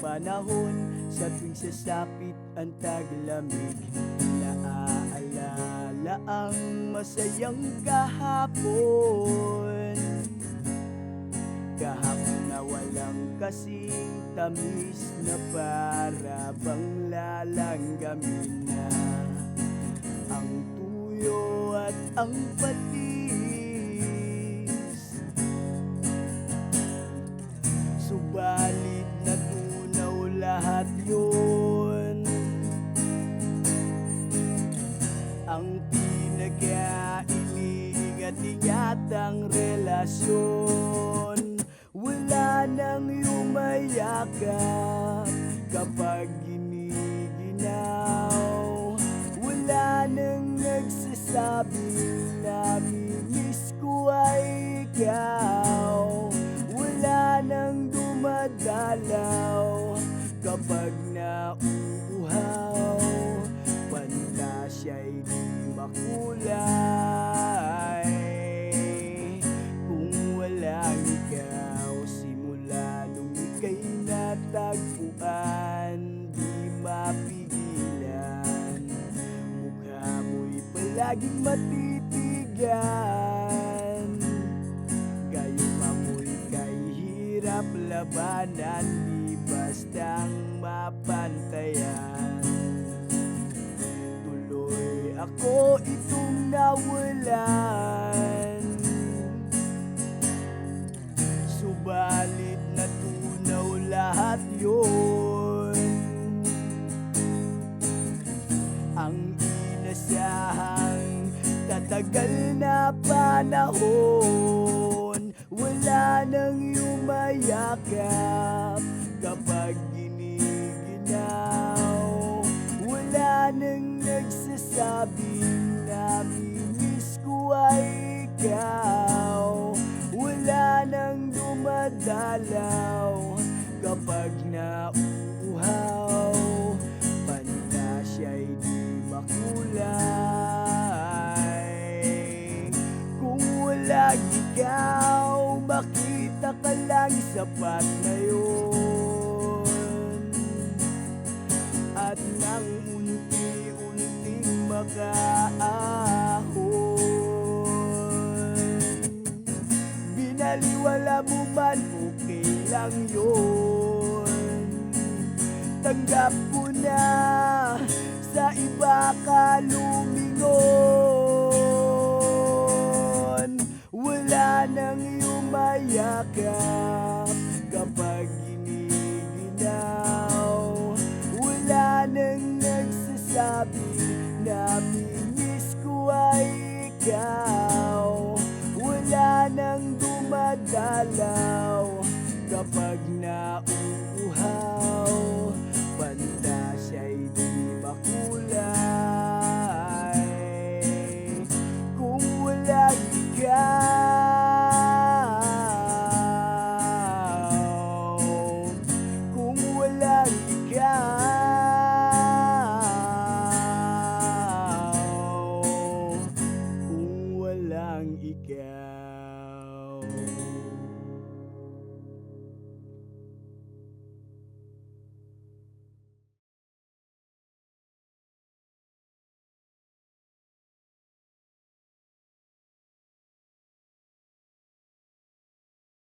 panahon, sa tuwing sasapit ang taglamig, naaalala ang masayang kahapon. Kahapon na walang kasing tamis, na para bang lalanggamin na ang tuyo at ang patis. Subalit natunaw lahat yun. Ang pinag-iingat-ingatang relasyon, wala nang yumayakap kapag giniginaw. Wala nang nagsasabing namimiss ko ay ikaw. Wala nang dumadalaw kapag nauuhaw. Pantasya'y di makulay kung walang ikaw. Simula nung ika'y natagpuan, di mapigilan. Mukha mo'y palaging matitigan. Gayong amoy kay hirap labanan, di bastang mapantayan. Tuloy ako itong nawalan, subalit natunaw lahat yun. Ang inasahang tatagal na panahon, wala nang yumayakap kapag giniginaw. Wala nang nagsasabing namimiss ko ay ikaw. Wala nang dumadalaw kapag nauuhaw. Pantasya'y di makulay kung walang ikaw. Makita ka lang, sapat na yun. At nang unti-unting makaahon, binaliwala mo man, okay lang yun. Tanggap ko na sa iba ka lumingon. Wala nang yumayakap kapag giniginaw. Wala nang nagsasabi namimiss ko ay ikaw. Wala nang dumadalaw kapag nauuhaw.